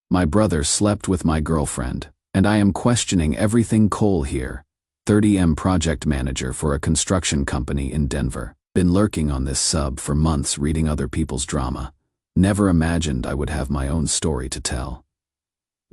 My brother slept with my girlfriend, and I am questioning everything. Qley here, 30M project manager for a construction company in Denver. Been lurking on this sub for months reading other people's drama. Never imagined I would have my own story to tell.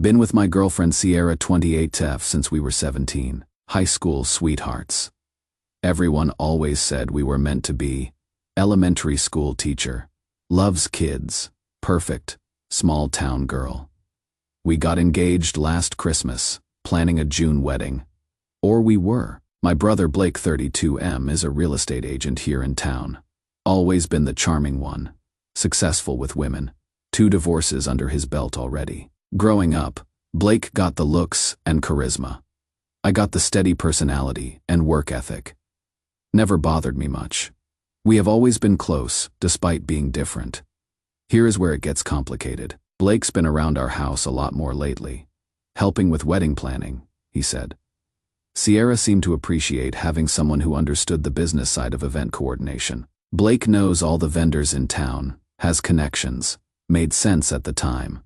Been with my girlfriend Sierra 28F since we were 17, high school sweethearts. Everyone always said we were meant to be. Elementary school teacher. Loves kids. Perfect. Small town girl. We got engaged last Christmas, planning a June wedding. Or we were. My brother Blake 32M is a real estate agent here in town. Always been the charming one. Successful with women. 2 divorces under his belt already. Growing up, Blake got the looks and charisma. I got the steady personality and work ethic. Never bothered me much. We have always been close, despite being different. Here is where it gets complicated. Blake's been around our house a lot more lately. Helping with wedding planning, he said. Sierra seemed to appreciate having someone who understood the business side of event coordination. Blake knows all the vendors in town, has connections, made sense at the time.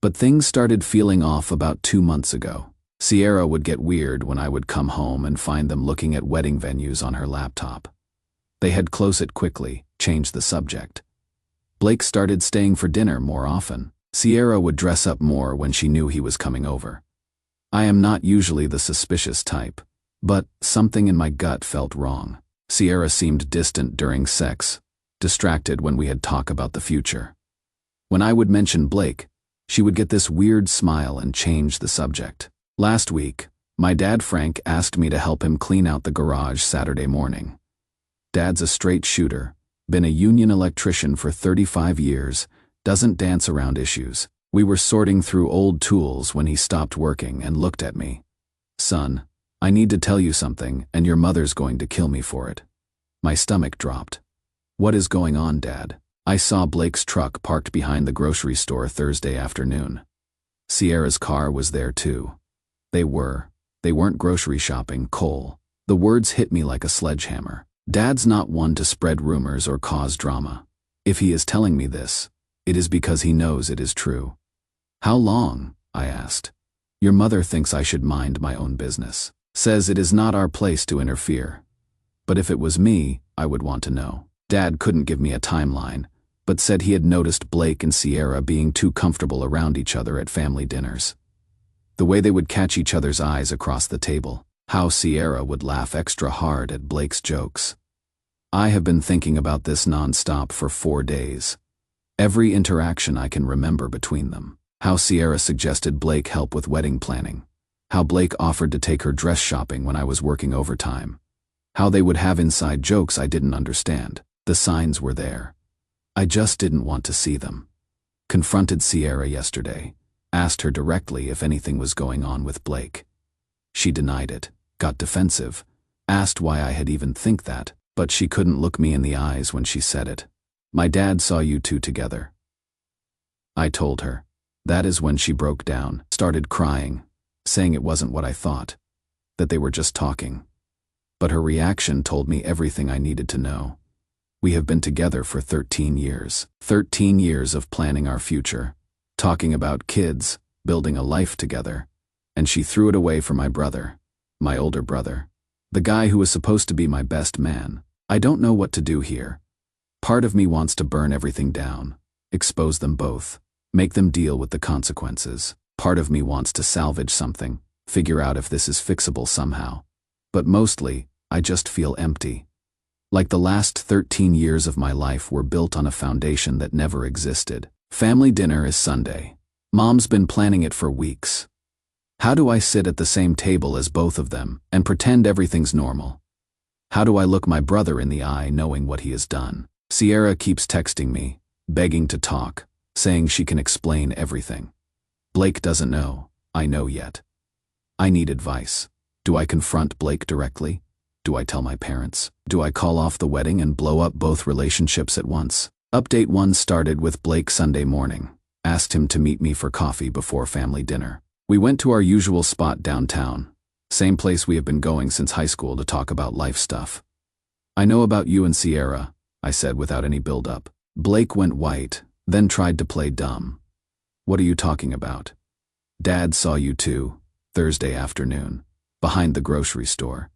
But things started feeling off about 2 months ago. Sierra would get weird when I would come home and find them looking at wedding venues on her laptop. They had closed it quickly, changed the subject. Blake started staying for dinner more often. Sierra would dress up more when she knew he was coming over. I am not usually the suspicious type, but something in my gut felt wrong. Sierra seemed distant during sex, distracted when we had talk about the future. When I would mention Blake, she would get this weird smile and change the subject. Last week, my dad Frank asked me to help him clean out the garage Saturday morning. Dad's a straight shooter, been a union electrician for 35 years, doesn't dance around issues. We were sorting through old tools when he stopped working and looked at me. Son, I need to tell you something, and your mother's going to kill me for it. My stomach dropped. What is going on, Dad? I saw Blake's truck parked behind the grocery store Thursday afternoon. Sierra's car was there too. They weren't grocery shopping, Qley. The words hit me like a sledgehammer. Dad's not one to spread rumors or cause drama. If he is telling me this, it is because he knows it is true. How long? I asked. Your mother thinks I should mind my own business. Says it is not our place to interfere. But if it was me, I would want to know. Dad couldn't give me a timeline, but said he had noticed Blake and Sierra being too comfortable around each other at family dinners. The way they would catch each other's eyes across the table. How Sierra would laugh extra hard at Blake's jokes. I have been thinking about this non-stop for 4 days. Every interaction I can remember between them. How Sierra suggested Blake help with wedding planning. How Blake offered to take her dress shopping when I was working overtime. How they would have inside jokes I didn't understand. The signs were there. I just didn't want to see them. Confronted Sierra yesterday. Asked her directly if anything was going on with Blake. She denied it, got defensive, asked why I had even think that, but she couldn't look me in the eyes when she said it. My dad saw you two together. I told her. That is when she broke down, started crying, saying it wasn't what I thought, that they were just talking. But her reaction told me everything I needed to know. We have been together for 13 years. 13 years of planning our future, talking about kids, building a life together, and she threw it away for my brother, my older brother, the guy who was supposed to be my best man. I don't know what to do here. Part of me wants to burn everything down, expose them both, make them deal with the consequences. Part of me wants to salvage something, figure out if this is fixable somehow. But mostly, I just feel empty. Like the last 13 years of my life were built on a foundation that never existed. Family dinner is Sunday. Mom's been planning it for weeks. How do I sit at the same table as both of them and pretend everything's normal? How do I look my brother in the eye knowing what he has done? Sierra keeps texting me, begging to talk, saying she can explain everything. Blake doesn't know, I know yet. I need advice. Do I confront Blake directly? Do I tell my parents? Do I call off the wedding and blow up both relationships at once? Update 1 started with Blake Sunday morning. Asked him to meet me for coffee before family dinner. We went to our usual spot downtown. Same place we have been going since high school to talk about life stuff. I know about you and Sierra, I said without any build-up. Blake went white, then tried to play dumb. What are you talking about? Dad saw you too, Thursday afternoon, behind the grocery store.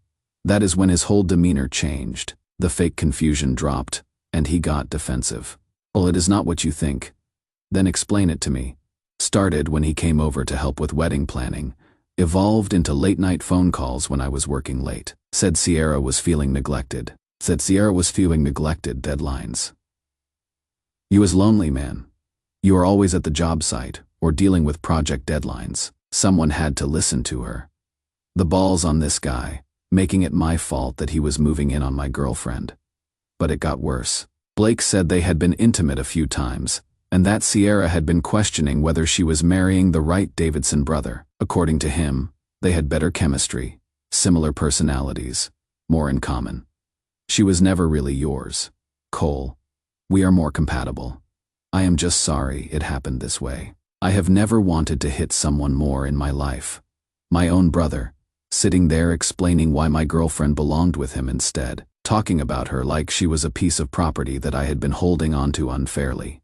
That is when his whole demeanor changed. The fake confusion dropped, and he got defensive. Well, it is not what you think. Then explain it to me. Started when he came over to help with wedding planning, evolved into late-night phone calls when I was working late. Said Sierra was feeling neglected. Deadlines. You was lonely, man. You are always at the job site, or dealing with project deadlines. Someone had to listen to her. The ball's on this guy, making it my fault that he was moving in on my girlfriend. But it got worse. Blake said they had been intimate a few times, and that Sierra had been questioning whether she was marrying the right Davidson brother. According to him, they had better chemistry, similar personalities, more in common. She was never really yours, Cole. We are more compatible. I am just sorry it happened this way. I have never wanted to hit someone more in my life. My own brother, sitting there explaining why my girlfriend belonged with him instead, talking about her like she was a piece of property that I had been holding onto unfairly.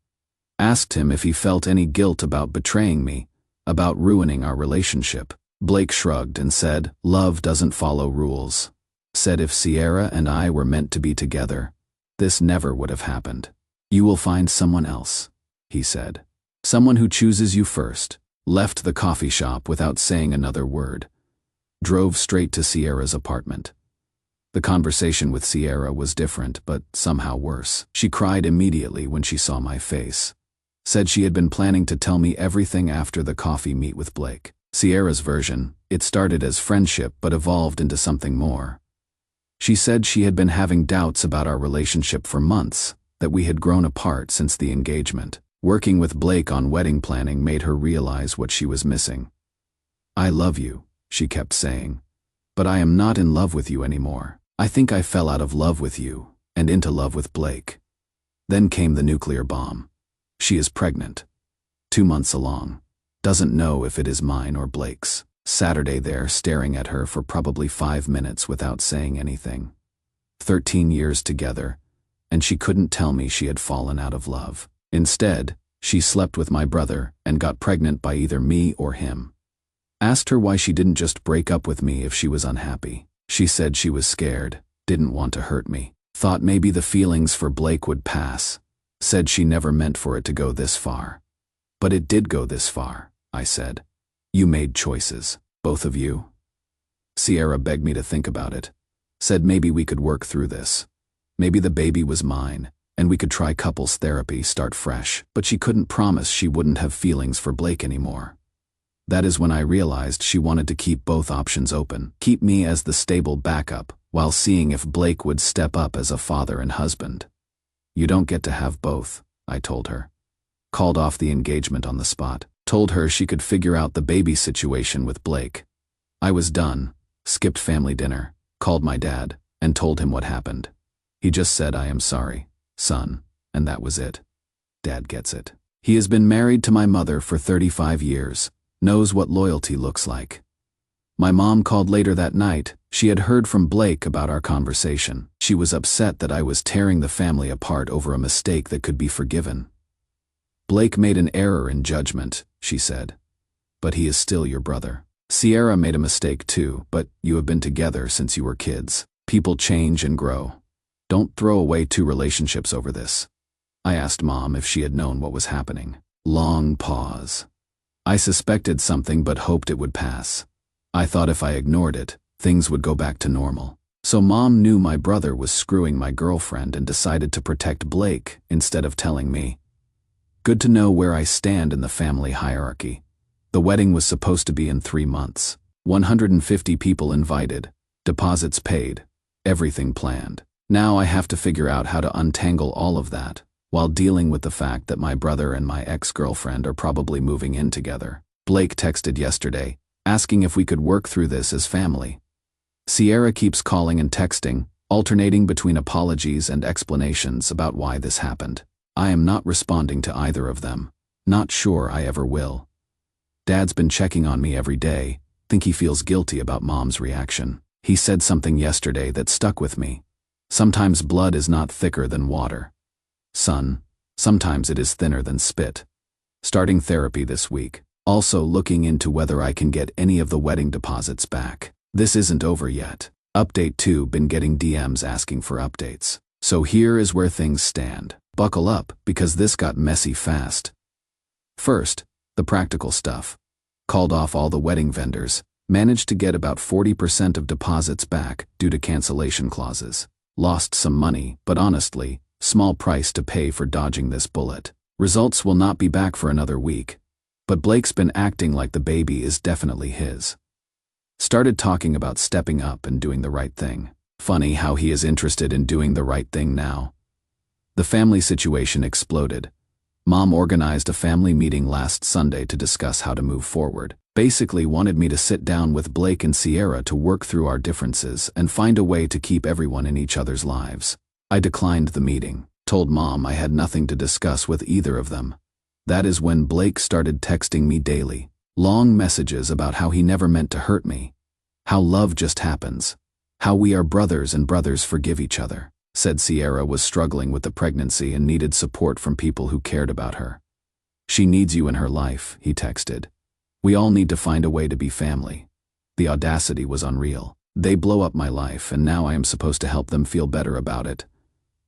Asked him if he felt any guilt about betraying me, about ruining our relationship. Blake shrugged and said, love doesn't follow rules. Said if Sierra and I were meant to be together, this never would have happened. You will find someone else, he said. Someone who chooses you first. Left the coffee shop without saying another word. Drove straight to Sierra's apartment. The conversation with Sierra was different, but somehow worse. She cried immediately when she saw my face. Said she had been planning to tell me everything after the coffee meet with Blake. Sierra's version, it started as friendship but evolved into something more. She said she had been having doubts about our relationship for months, that we had grown apart since the engagement. Working with Blake on wedding planning made her realize what she was missing. I love you, she kept saying, but I am not in love with you anymore. I think I fell out of love with you and into love with Blake. Then came the nuclear bomb. She is pregnant. 2 months along. Doesn't know if it is mine or Blake's. Saturday there staring at her for probably 5 minutes without saying anything. 13 years together, and she couldn't tell me she had fallen out of love. Instead, she slept with my brother and got pregnant by either me or him. Asked her why she didn't just break up with me if she was unhappy. She said she was scared, didn't want to hurt me. Thought maybe the feelings for Blake would pass. Said she never meant for it to go this far. But it did go this far, I said. You made choices, both of you. Sierra begged me to think about it. Said maybe we could work through this. Maybe the baby was mine, and we could try couples therapy, start fresh, but she couldn't promise she wouldn't have feelings for Blake anymore. That is when I realized she wanted to keep both options open, keep me as the stable backup, while seeing if Blake would step up as a father and husband. You don't get to have both, I told her. Called off the engagement on the spot. Told her she could figure out the baby situation with Blake. I was done, skipped family dinner, called my dad, and told him what happened. He just said, I am sorry, son, and that was it. Dad gets it. He has been married to my mother for 35 years, knows what loyalty looks like. My mom called later that night. She had heard from Blake about our conversation. She was upset that I was tearing the family apart over a mistake that could be forgiven. Blake made an error in judgment, she said. But he is still your brother. Sierra made a mistake too, but you have been together since you were kids. People change and grow. Don't throw away 2 relationships over this. I asked Mom if she had known what was happening. Long pause. I suspected something but hoped it would pass. I thought if I ignored it, things would go back to normal. So Mom knew my brother was screwing my girlfriend and decided to protect Blake instead of telling me. Good to know where I stand in the family hierarchy. The wedding was supposed to be in 3 months. 150 people invited, deposits paid, everything planned. Now I have to figure out how to untangle all of that, while dealing with the fact that my brother and my ex-girlfriend are probably moving in together. Blake texted yesterday, asking if we could work through this as family. Sierra keeps calling and texting, alternating between apologies and explanations about why this happened. I am not responding to either of them. Not sure I ever will. Dad's been checking on me every day. Think he feels guilty about Mom's reaction. He said something yesterday that stuck with me. Sometimes blood is not thicker than water. Son, sometimes it is thinner than spit. Starting therapy this week. Also looking into whether I can get any of the wedding deposits back. This isn't over yet. Update 2. Been getting DMs asking for updates. So here is where things stand. Buckle up, because this got messy fast. First, the practical stuff. Called off all the wedding vendors. Managed to get about 40% of deposits back due to cancellation clauses. Lost some money, but honestly, small price to pay for dodging this bullet. Results will not be back for another week. But Blake's been acting like the baby is definitely his. Started talking about stepping up and doing the right thing. Funny how he is interested in doing the right thing now. The family situation exploded. Mom organized a family meeting last Sunday to discuss how to move forward. Basically wanted me to sit down with Blake and Sierra to work through our differences and find a way to keep everyone in each other's lives. I declined the meeting, told Mom I had nothing to discuss with either of them. That is when Blake started texting me daily. Long messages about how he never meant to hurt me. How love just happens. How we are brothers and brothers forgive each other. Said Sierra was struggling with the pregnancy and needed support from people who cared about her. She needs you in her life, he texted. We all need to find a way to be family. The audacity was unreal. They blow up my life and now I am supposed to help them feel better about it.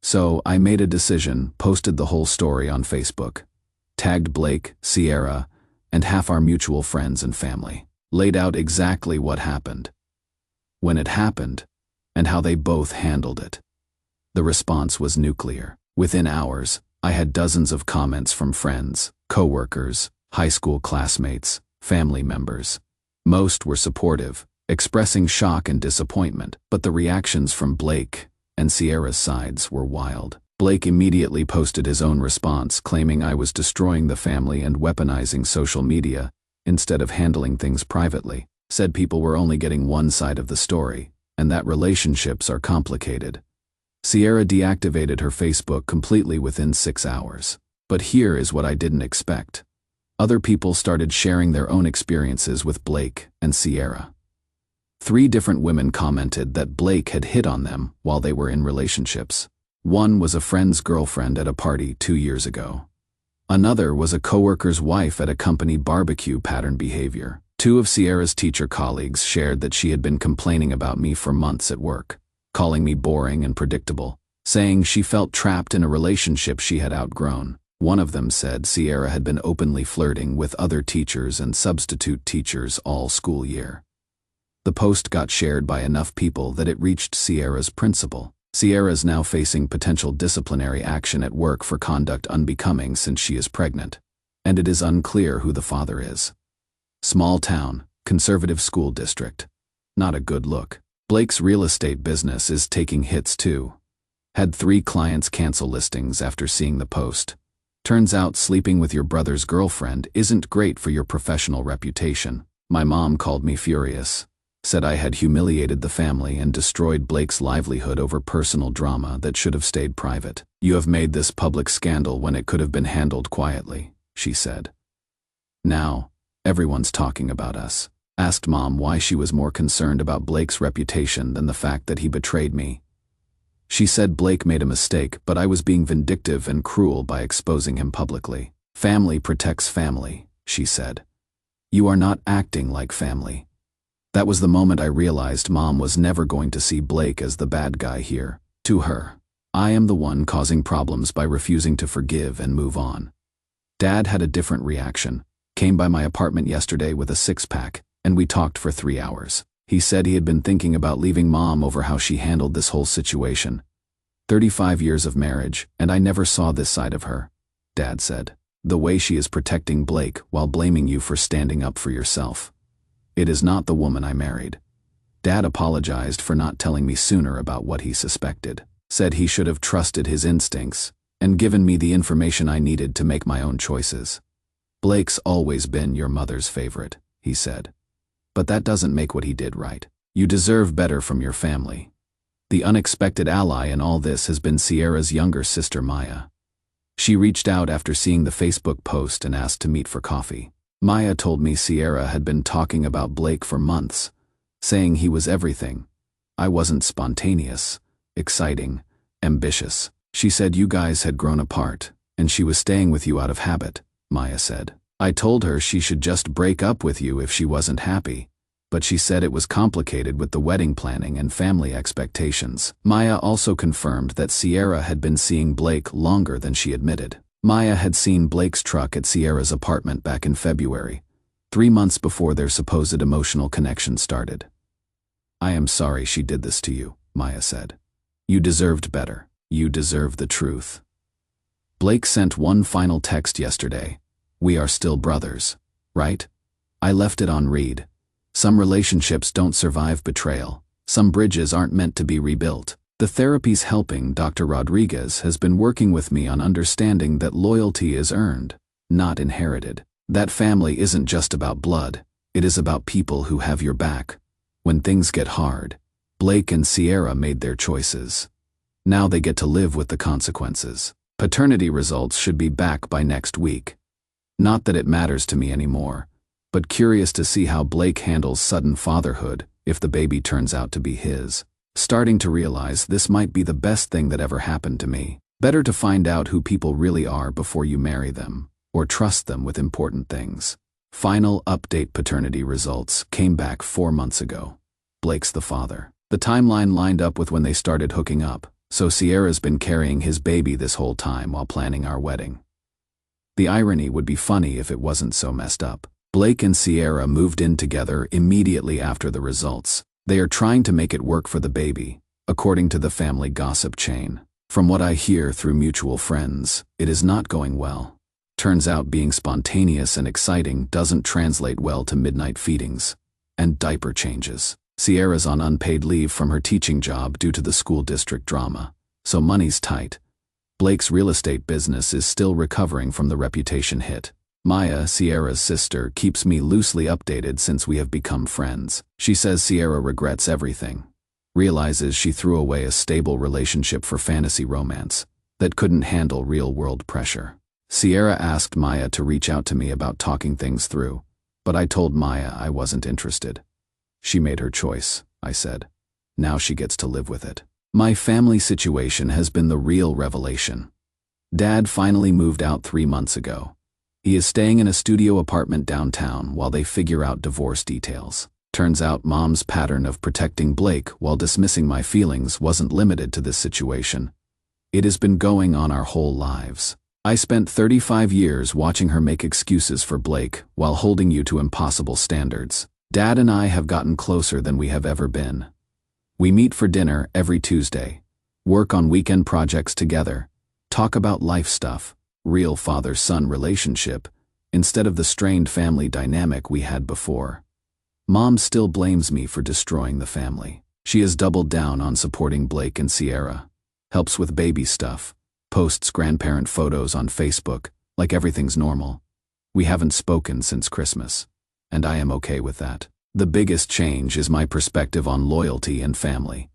So I made a decision, posted the whole story on Facebook. Tagged Blake, Sierra, and half our mutual friends and family. Laid out exactly what happened. When it happened, and how they both handled it. The response was nuclear. Within hours, I had dozens of comments from friends, coworkers, high school classmates, family members. Most were supportive, expressing shock and disappointment, but the reactions from Blake and Sierra's sides were wild. Blake immediately posted his own response, claiming I was destroying the family and weaponizing social media instead of handling things privately. Said people were only getting one side of the story, and that relationships are complicated. Sierra deactivated her Facebook completely within 6 hours. But here is what I didn't expect. Other people started sharing their own experiences with Blake and Sierra. 3 different women commented that Blake had hit on them while they were in relationships. One was a friend's girlfriend at a party 2 years ago. Another was a coworker's wife at a company barbecue. Pattern behavior. 2 of Sierra's teacher colleagues shared that she had been complaining about me for months at work, calling me boring and predictable, saying she felt trapped in a relationship she had outgrown. One of them said Sierra had been openly flirting with other teachers and substitute teachers all school year. The post got shared by enough people that it reached Sierra's principal. Sierra is now facing potential disciplinary action at work for conduct unbecoming since she is pregnant, and it is unclear who the father is. Small town, conservative school district. Not a good look. Blake's real estate business is taking hits too. Had 3 clients cancel listings after seeing the post. Turns out sleeping with your brother's girlfriend isn't great for your professional reputation. My mom called me furious. Said I had humiliated the family and destroyed Blake's livelihood over personal drama that should have stayed private. You have made this public scandal when it could have been handled quietly, she said. Now, everyone's talking about us. Asked Mom why she was more concerned about Blake's reputation than the fact that he betrayed me. She said Blake made a mistake, but I was being vindictive and cruel by exposing him publicly. Family protects family, she said. You are not acting like family. That was the moment I realized Mom was never going to see Blake as the bad guy here. To her, I am the one causing problems by refusing to forgive and move on. Dad had a different reaction. Came by my apartment yesterday with a 6-pack, and we talked for 3 hours. He said he had been thinking about leaving Mom over how she handled this whole situation. 35 years of marriage, and I never saw this side of her, Dad said. The way she is protecting Blake while blaming you for standing up for yourself. It is not the woman I married. Dad apologized for not telling me sooner about what he suspected. Said he should have trusted his instincts and given me the information I needed to make my own choices. Blake's always been your mother's favorite, he said. But that doesn't make what he did right. You deserve better from your family. The unexpected ally in all this has been Sierra's younger sister Maya. She reached out after seeing the Facebook post and asked to meet for coffee. Maya told me Sierra had been talking about Blake for months, saying he was everything. I wasn't spontaneous, exciting, ambitious. She said you guys had grown apart, and she was staying with you out of habit. Maya said. I told her she should just break up with you if she wasn't happy, but she said it was complicated with the wedding planning and family expectations. Maya also confirmed that Sierra had been seeing Blake longer than she admitted. Maya had seen Blake's truck at Sierra's apartment back in February, 3 months before their supposed emotional connection started. I am sorry she did this to you, Maya said. You deserved better. You deserve the truth. Blake sent one final text yesterday. We are still brothers, right? I left it on read. Some relationships don't survive betrayal. Some bridges aren't meant to be rebuilt. The therapy's helping Dr. Rodriguez has been working with me on understanding that loyalty is earned, not inherited. That family isn't just about blood. It is about people who have your back. When things get hard, Blake and Sierra made their choices. Now they get to live with the consequences. Paternity results should be back by next week. Not that it matters to me anymore, but curious to see how Blake handles sudden fatherhood if the baby turns out to be his. Starting to realize this might be the best thing that ever happened to me. Better to find out who people really are before you marry them, or trust them with important things. Final update: paternity results came back 4 months ago. Blake's the father. The timeline lined up with when they started hooking up, so Sierra's been carrying his baby this whole time while planning our wedding. The irony would be funny if it wasn't so messed up. Blake and Sierra moved in together immediately after the results. They are trying to make it work for the baby, according to the family gossip chain. From what I hear through mutual friends, it is not going well. Turns out being spontaneous and exciting doesn't translate well to midnight feedings and diaper changes. Sierra's on unpaid leave from her teaching job due to the school district drama, so money's tight. Blake's real estate business is still recovering from the reputation hit. Maya, Sierra's sister, keeps me loosely updated since we have become friends. She says Sierra regrets everything, realizes she threw away a stable relationship for fantasy romance that couldn't handle real-world pressure. Sierra asked Maya to reach out to me about talking things through, but I told Maya I wasn't interested. She made her choice, I said. Now she gets to live with it. My family situation has been the real revelation. Dad finally moved out 3 months ago. He is staying in a studio apartment downtown while they figure out divorce details. Turns out Mom's pattern of protecting Blake while dismissing my feelings wasn't limited to this situation. It has been going on our whole lives. I spent 35 years watching her make excuses for Blake while holding you to impossible standards. Dad and I have gotten closer than we have ever been. We meet for dinner every Tuesday, work on weekend projects together, talk about life stuff, real father-son relationship, instead of the strained family dynamic we had before. Mom still blames me for destroying the family. She has doubled down on supporting Blake and Sierra, helps with baby stuff, posts grandparent photos on Facebook, like everything's normal. We haven't spoken since Christmas, and I am okay with that. The biggest change is my perspective on loyalty and family.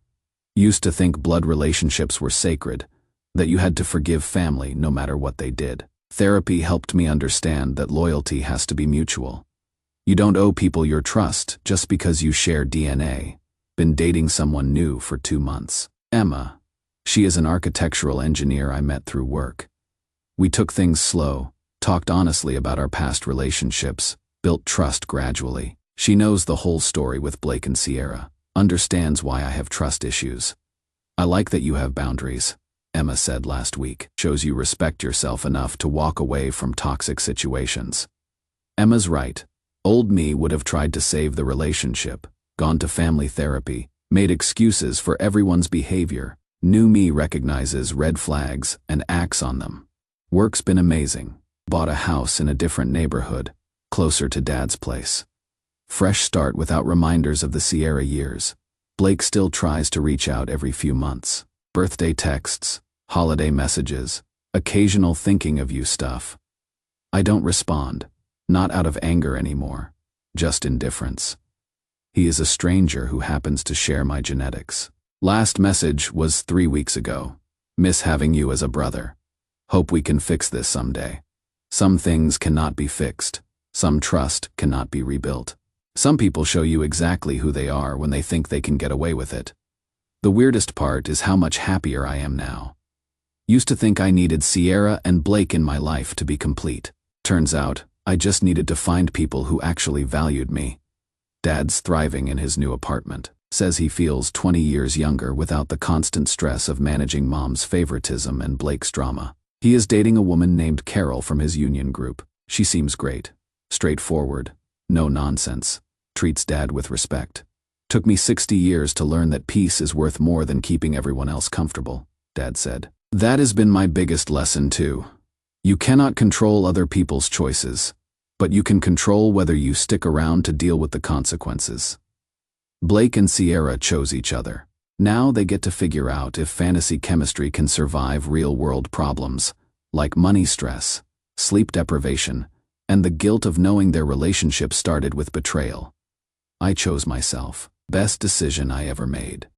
Used to think blood relationships were sacred, that you had to forgive family no matter what they did. Therapy helped me understand that loyalty has to be mutual. You don't owe people your trust just because you share DNA. Been dating someone new for 2 months. Emma. She is an architectural engineer I met through work. We took things slow, talked honestly about our past relationships, built trust gradually. She knows the whole story with Blake and Sierra, understands why I have trust issues. I like that you have boundaries, Emma said last week. Shows you respect yourself enough to walk away from toxic situations. Emma's right. Old me would have tried to save the relationship, gone to family therapy, made excuses for everyone's behavior. New me recognizes red flags and acts on them. Work's been amazing. Bought a house in a different neighborhood, closer to Dad's place. Fresh start without reminders of the Sierra years. Blake still tries to reach out every few months. Birthday texts, holiday messages, occasional thinking of you stuff. I don't respond, not out of anger anymore, just indifference. He is a stranger who happens to share my genetics. Last message was 3 weeks ago. Miss having you as a brother. Hope we can fix this someday. Some things cannot be fixed. Some trust cannot be rebuilt. Some people show you exactly who they are when they think they can get away with it. The weirdest part is how much happier I am now. Used to think I needed Sierra and Blake in my life to be complete. Turns out, I just needed to find people who actually valued me. Dad's thriving in his new apartment. Says he feels 20 years younger without the constant stress of managing Mom's favoritism and Blake's drama. He is dating a woman named Carol from his union group. She seems great. Straightforward. No nonsense. Treats Dad with respect. Took me 60 years to learn that peace is worth more than keeping everyone else comfortable, Dad said. That has been my biggest lesson too. You cannot control other people's choices, but you can control whether you stick around to deal with the consequences. Blake and Sierra chose each other. Now they get to figure out if fantasy chemistry can survive real-world problems, like money stress, sleep deprivation, and the guilt of knowing their relationship started with betrayal. I chose myself. Best decision I ever made.